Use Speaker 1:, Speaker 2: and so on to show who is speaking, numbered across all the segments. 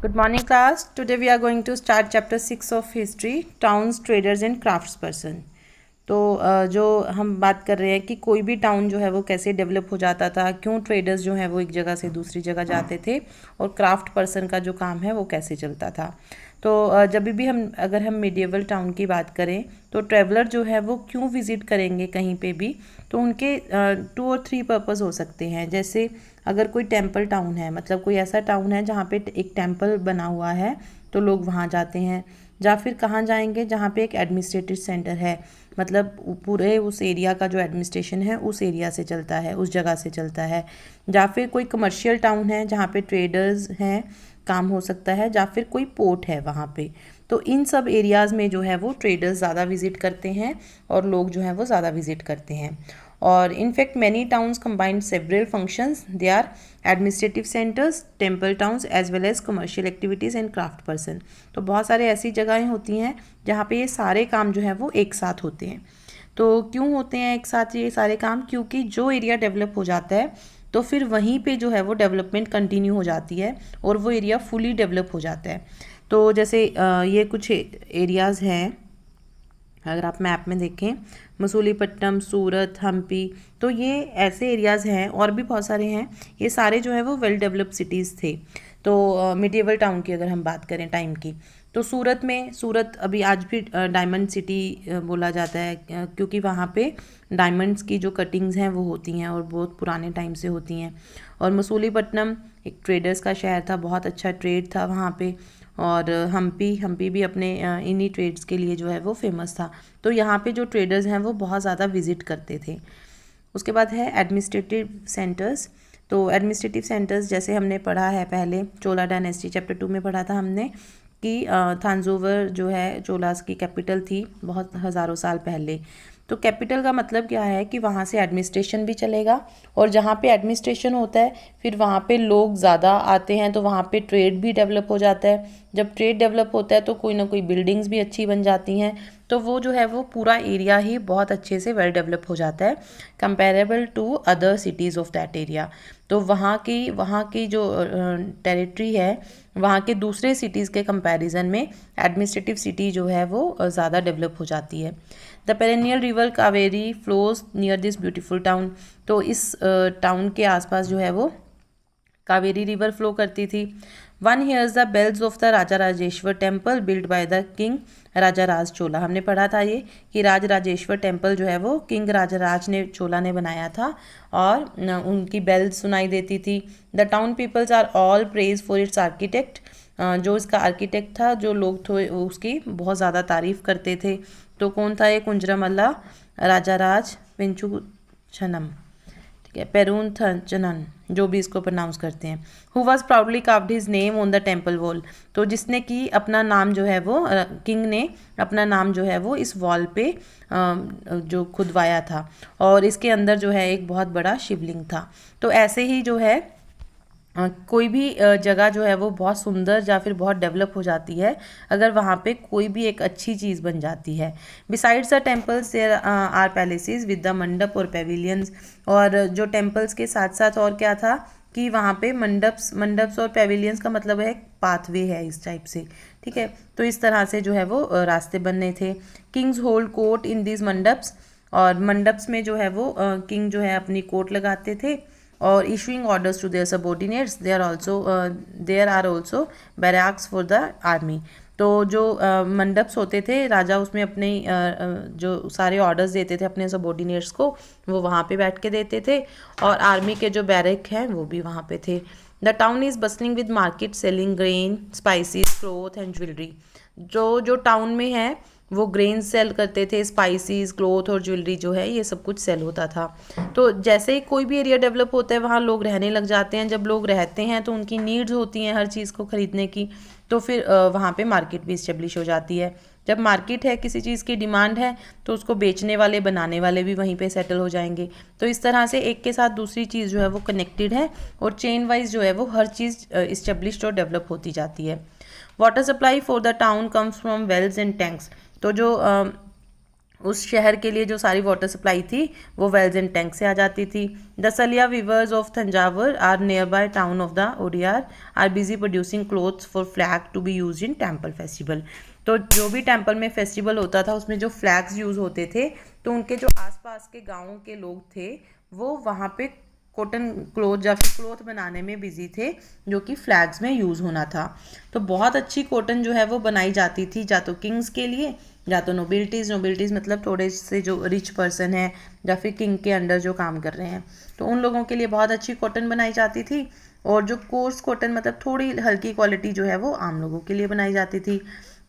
Speaker 1: Good morning class. Today we are going to start chapter 6 of history, towns, traders and craftsperson. तो जो हम बात कर रहे हैं कि कोई भी टाउन जो है वो कैसे डेवलप हो जाता था, क्यों ट्रेडर्स जो है वो एक जगह से दूसरी जगह जाते थे और क्राफ्ट पर्सन का जो काम है वो कैसे चलता था। तो जब भी अगर हम मिडिएवल टाउन की बात करें तो ट्रैवलर जो है वो क्यों विज़िट करेंगे कहीं पे भी, तो उनके 2 और 3 पर्पस हो सकते हैं। जैसे अगर कोई टेम्पल टाउन है, मतलब कोई ऐसा टाउन है जहाँ पे एक टेम्पल बना हुआ है तो लोग वहाँ जाते हैं। या फिर कहाँ जाएंगे, जहाँ पे एक एडमिनिस्ट्रेटिव सेंटर है, मतलब पूरे उस एरिया का जो एडमिनिस्ट्रेशन है उस एरिया से चलता है, उस जगह से चलता है। या फिर कोई कमर्शियल टाउन है जहाँ पे ट्रेडर्स हैं, काम हो सकता है। या फिर कोई पोर्ट है वहाँ पे। तो इन सब एरियाज़ में जो है वो ट्रेडर्स ज़्यादा विजिट करते हैं और लोग जो हैं वो ज़्यादा विजिट करते हैं। और in fact many towns combined several functions, they are administrative centres, temple towns as well as commercial activities and craft person. तो बहुत सारे ऐसी जगहें होती हैं जहाँ पे ये सारे काम जो है वो एक साथ होते हैं। तो क्यों होते हैं एक साथ ये सारे काम? क्योंकि जो एरिया डेवलप हो जाता है तो फिर वहीं पे जो है वो डेवलपमेंट कंटिन्यू हो जाती है और वो एरिया फुली डेवलप हो जाता है। तो जैसे ये कुछ एरियाज़ हैं, अगर आप मैप में देखें, मसूलीपट्टनम, सूरत, हम्पी, तो ये ऐसे एरियाज़ हैं और भी बहुत सारे हैं। ये सारे जो है वो वेल डेवलप्ड सिटीज़ थे। तो मिडिएवल टाउन की अगर हम बात करें टाइम की, तो सूरत अभी आज भी डायमंड सिटी बोला जाता है, क्योंकि वहाँ पे डायमंड्स की जो कटिंग्स हैं वो होती हैं और बहुत पुराने टाइम से होती हैं। और मसूलीपट्टनम एक ट्रेडर्स का शहर था, बहुत अच्छा ट्रेड था वहाँ पे। और हम्पी भी अपने इन्हीं ट्रेड्स के लिए जो है वो फेमस था। तो यहाँ पे जो ट्रेडर्स हैं वो बहुत ज़्यादा विजिट करते थे। उसके बाद है एडमिनिस्ट्रेटिव सेंटर्स। तो एडमिनिस्ट्रेटिव सेंटर्स जैसे हमने पढ़ा है पहले, चोला डायनेस्टी चैप्टर 2 में पढ़ा था हमने कि थांजोवर जो है चोलास की कैपिटल थी बहुत हज़ारों साल पहले। तो कैपिटल का मतलब क्या है कि वहाँ से एडमिनिस्ट्रेशन भी चलेगा, और जहाँ पे एडमिनिस्ट्रेशन होता है फिर वहाँ पे लोग ज़्यादा आते हैं, तो वहाँ पे ट्रेड भी डेवलप हो जाता है। जब ट्रेड डेवलप होता है तो कोई ना कोई बिल्डिंग्स भी अच्छी बन जाती हैं। तो वो जो है वो पूरा एरिया ही बहुत अच्छे से वेल डेवलप हो जाता है comparable to other cities of that area. तो वहाँ की जो टेरिटरी है, वहाँ के दूसरे सिटीज़ के कंपैरिजन में एडमिनिस्ट्रेटिव सिटी जो है वो ज़्यादा डेवलप हो जाती है। The perennial river Kaveri flows near this beautiful town. तो इस टाउन के आसपास जो है वो कावेरी रिवर फ्लो करती थी। One hears the bells of the Raja Rajeshwar temple build by the king Raja Raj Chola. हमने पढ़ा था ये कि राज राजेश्वर टेम्पल जो है वो किंग राजा राज ने चोला ने बनाया था और उनकी बेल्स सुनाई देती थी। The town peoples are all praise for its architect. जो इसका आर्किटेक्ट था, जो लोग थे उसकी बहुत ज़्यादा तारीफ़ करते थे। तो कौन था ये? कुंजरमल्ला राजा राज पेंचुछनम, ठीक है, पेरून चनन, जो भी इसको प्रोनाउंस करते हैं। Who was proudly carved his name on the temple wall. तो जिसने कि अपना नाम जो है वो किंग ने अपना नाम जो है वो इस वॉल पे जो खुदवाया था, और इसके अंदर जो है एक बहुत बड़ा शिवलिंग था। तो ऐसे ही जो है कोई भी जगह जो है वो बहुत सुंदर या फिर बहुत डेवलप हो जाती है अगर वहाँ पे कोई भी एक अच्छी चीज़ बन जाती है। Besides the temples there are palaces with the mandap और पेविलियंस। और जो टेम्पल्स के साथ साथ और क्या था कि वहाँ पे मंडप्स और पेविलियंस का मतलब है पाथवे है इस टाइप से, ठीक है। तो इस तरह से जो है वो रास्ते बनने थे। Kings hold court in this mandaps. और मंडप्स में जो है वो किंग जो है अपनी कोर्ट लगाते थे। और issuing orders to their subordinates, there are also barracks for the army. तो जो मंडप्स होते थे, राजा उसमें अपने जो सारे ऑर्डर्स देते थे अपने सबॉर्डिनेट्स को, वो वहाँ पे बैठ के देते थे। और आर्मी के जो बैरक हैं वो भी वहाँ पे थे। The town is bustling with market selling grain, spices, cloth and jewellery. जो टाउन में है वो ग्रेन सेल करते थे, स्पाइसेस, क्लोथ और ज्वेलरी जो है ये सब कुछ सेल होता था। तो जैसे ही कोई भी एरिया डेवलप होता है वहाँ लोग रहने लग जाते हैं। जब लोग रहते हैं तो उनकी नीड्स होती हैं हर चीज़ को ख़रीदने की, तो फिर वहाँ पे मार्केट भी इस्टेब्लिश हो जाती है। जब मार्केट है, किसी चीज़ की डिमांड है, तो उसको बेचने वाले बनाने वाले भी वहीं पे सेटल हो जाएंगे। तो इस तरह से एक के साथ दूसरी चीज़ जो है वो कनेक्टेड है और चेन वाइज जो है वो हर चीज़ इस्टेब्लिश्ड और डेवलप होती जाती है। Water supply for the town comes from wells and tanks. तो जो उस शहर के लिए जो सारी वाटर सप्लाई थी वो वेल्स एंड टैंक से आ जाती थी। The Saliya weavers of Thanjavur are nearby town of the Uraiyur are busy producing cloths for flag to be use in temple festival. तो जो भी टेम्पल में फेस्टिवल होता था उसमें जो फ्लैग्स यूज़ होते थे, तो उनके जो आसपास के गाँव के लोग थे वो वहाँ पे कॉटन क्लोथ या फिर क्लोथ बनाने में बिजी थे, जो कि फ्लैग्स में यूज़ होना था। तो बहुत अच्छी कॉटन जो है वो बनाई जाती थी, या तो किंग्स के लिए या तो नोबिलिटीज़ मतलब थोड़े से जो रिच पर्सन है या फिर किंग के अंडर जो काम कर रहे हैं, तो उन लोगों के लिए बहुत अच्छी कॉटन बनाई जाती थी। और जो कोर्स कॉटन मतलब थोड़ी हल्की क्वालिटी जो है वो आम लोगों के लिए बनाई जाती थी।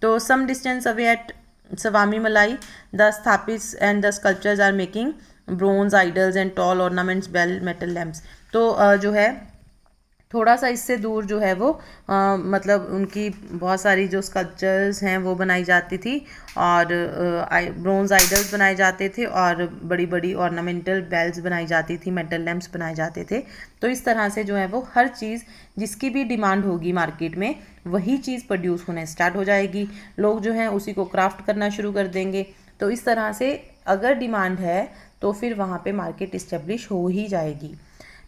Speaker 1: तो some distance away at Swami Malai the sthapatis and the sculptures are making bronze idols and tall ornaments bell metal lamps. तो जो है थोड़ा सा इससे दूर जो है वो मतलब उनकी बहुत सारी जो स्कल्पचर्स हैं वो बनाई जाती थी और ब्रोंज आइडल्स बनाए जाते थे और बड़ी बड़ी ऑर्नामेंटल बेल्स बनाई जाती थी, मेटल लैम्प्स बनाए जाते थे। तो इस तरह से जो है वो हर चीज़ जिसकी भी डिमांड होगी मार्केट में वही चीज़ प्रोड्यूस होने स्टार्ट हो जाएगी, लोग जो हैं उसी को क्राफ्ट करना शुरू कर देंगे। तो इस तरह से अगर डिमांड है तो फिर वहाँ पे मार्केट इस्टेब्लिश हो ही जाएगी।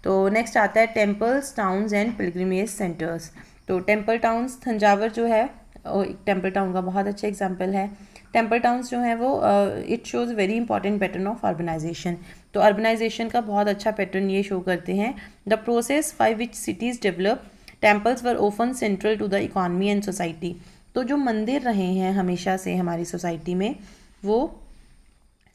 Speaker 1: तो नेक्स्ट आता है temples towns and pilgrimage centres. तो टेम्पल टाउन्स तंजावर जो है एक टेम्पल टाउन का बहुत अच्छा एग्जांपल है। टेम्पल टाउन्स जो है वो it shows very important pattern of urbanisation. तो अर्बनाइजेशन का बहुत अच्छा पैटर्न ये शो करते हैं। The process by which cities develop temples were often central to the economy and society. तो जो मंदिर रहे हैं हमेशा से हमारी सोसाइटी में वो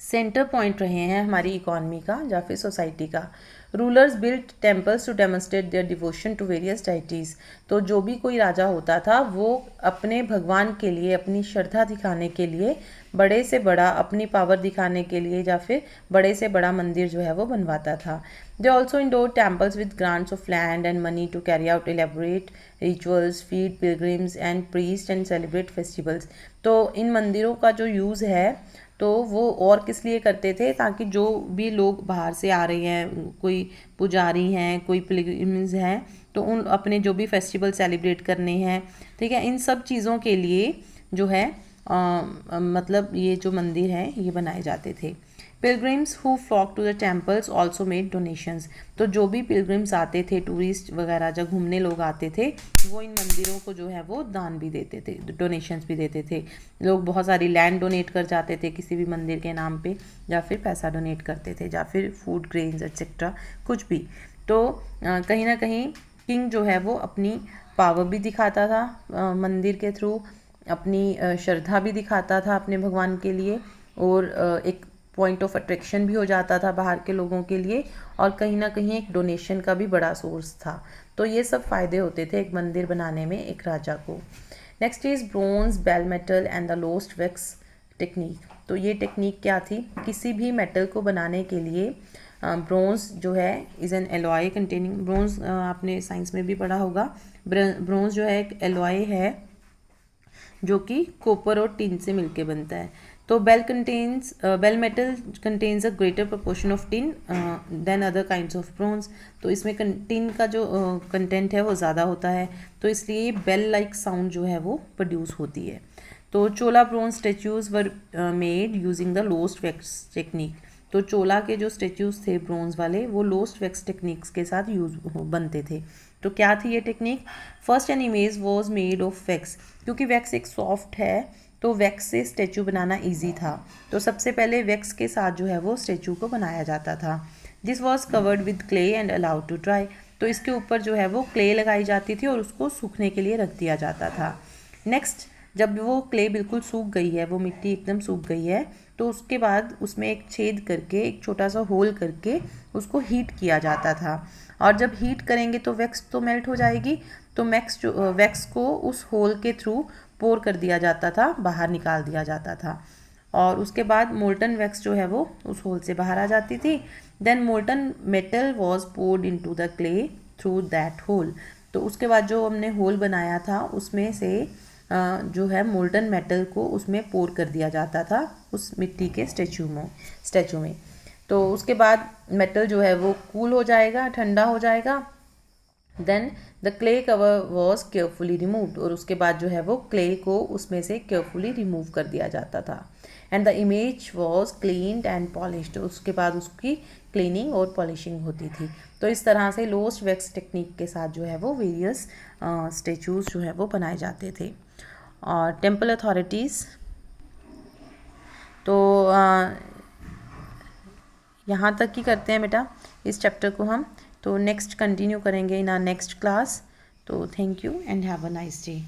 Speaker 1: सेंटर पॉइंट रहे हैं हमारी इकॉनमी का या फिर सोसाइटी का। Rulers built temples to demonstrate their devotion to various deities. तो जो भी कोई राजा होता था वो अपने भगवान के लिए अपनी श्रद्धा दिखाने के लिए बड़े से बड़ा अपनी पावर दिखाने के लिए या फिर बड़े से बड़ा मंदिर जो है वो बनवाता था। They also endowed temples with grants of land and money to carry out elaborate rituals, feed pilgrims and priest and celebrate festivals. तो इन मंदिरों का जो यूज़ है तो वो और किस लिए करते थे, ताकि जो भी लोग बाहर से आ रहे हैं, कोई पुजारी हैं, कोई पिलग्रिम्स हैं, तो उन अपने जो भी फेस्टिवल सेलिब्रेट करने हैं, ठीक है, इन सब चीज़ों के लिए जो है मतलब ये जो मंदिर हैं ये बनाए जाते थे। Pilgrims who flock to the temples also made donations. तो जो भी पिलग्रिम्स आते थे, टूरिस्ट वगैरह जब घूमने लोग आते थे, वो इन मंदिरों को जो है वो दान भी देते थे, डोनेशंस भी देते थे। लोग बहुत सारी लैंड डोनेट कर जाते थे किसी भी मंदिर के नाम पे, या फिर पैसा डोनेट करते थे, या फिर फूड ग्रेन्स एक्सेट्रा कुछ भी। तो कहीं ना कहीं किंग जो है वो अपनी पावर भी दिखाता था मंदिर के थ्रू, अपनी श्रद्धा भी दिखाता था अपने भगवान के लिए, और एक पॉइंट ऑफ अट्रैक्शन भी हो जाता था बाहर के लोगों के लिए, और कहीं ना कहीं एक डोनेशन का भी बड़ा सोर्स था। तो ये सब फ़ायदे होते थे एक मंदिर बनाने में एक राजा को। Next is bronze, bell metal and the lost wax technique. तो ये टेक्निक क्या थी, किसी भी मेटल को बनाने के लिए ब्रोंज जो है is an alloy containing, bronze आपने साइंस में भी पढ़ा होगा, ब्रोंज जो है एक एलॉय है जो कि कॉपर और टिन से मिलके बनता है। तो bell metal contains a greater proportion of tin than other kinds of bronze. तो इसमें टिन का जो कंटेंट है वो ज़्यादा होता है, तो इसलिए बेल लाइक साउंड जो है वो प्रोड्यूस होती है। तो Chola bronze statues were made using the lost wax technique. तो चोला के जो स्टेच्यूज थे ब्रोंज वाले वो लोस्ट वैक्स टेक्निक्स के साथ यूज बनते थे। तो क्या थी ये technique, first an image was made of wax, क्योंकि वैक्स एक सॉफ्ट है तो वैक्स से स्टेचू बनाना इजी था। तो सबसे पहले वैक्स के साथ जो है वो स्टेचू को बनाया जाता था। This was covered with clay and allowed to dry. तो इसके ऊपर जो है वो क्ले लगाई जाती थी और उसको सूखने के लिए रख दिया जाता था। नेक्स्ट, जब वो क्ले बिल्कुल सूख गई है, वो मिट्टी एकदम सूख गई है, तो उसके बाद उसमें एक छेद करके एक छोटा सा होल करके उसको हीट किया जाता था। और जब हीट करेंगे तो वैक्स तो मेल्ट हो जाएगी, तो वैक्स को उस होल के थ्रू पोर कर दिया जाता था, बाहर निकाल दिया जाता था, और उसके बाद मोल्टन वैक्स जो है वो उस होल से बाहर आ जाती थी। Then molten metal was poured into the clay through that hole. तो उसके बाद जो हमने होल बनाया था उसमें से जो है मोल्टन मेटल को उसमें पोर कर दिया जाता था उस मिट्टी के स्टैचू में। तो उसके बाद मेटल जो है वो कूल हो जाएगा, ठंडा हो जाएगा। Then the clay cover was carefully removed, और उसके बाद जो है वो क्ले को उसमें से केयरफुली रिमूव कर दिया जाता था। And the image was cleaned and polished, उसके बाद उसकी क्लीनिंग और पॉलिशिंग होती थी। तो इस तरह से लोस्ट वैक्स टेक्निक के साथ जो है वो वेरियस स्टेचूज़ जो है वो बनाए जाते थे। और टेम्पल अथॉरिटीज़, तो यहाँ तक ही करते हैं बेटा इस चैप्टर को हम, तो नेक्स्ट कंटिन्यू करेंगे इन आवर नेक्स्ट क्लास। तो thank you and have a nice day.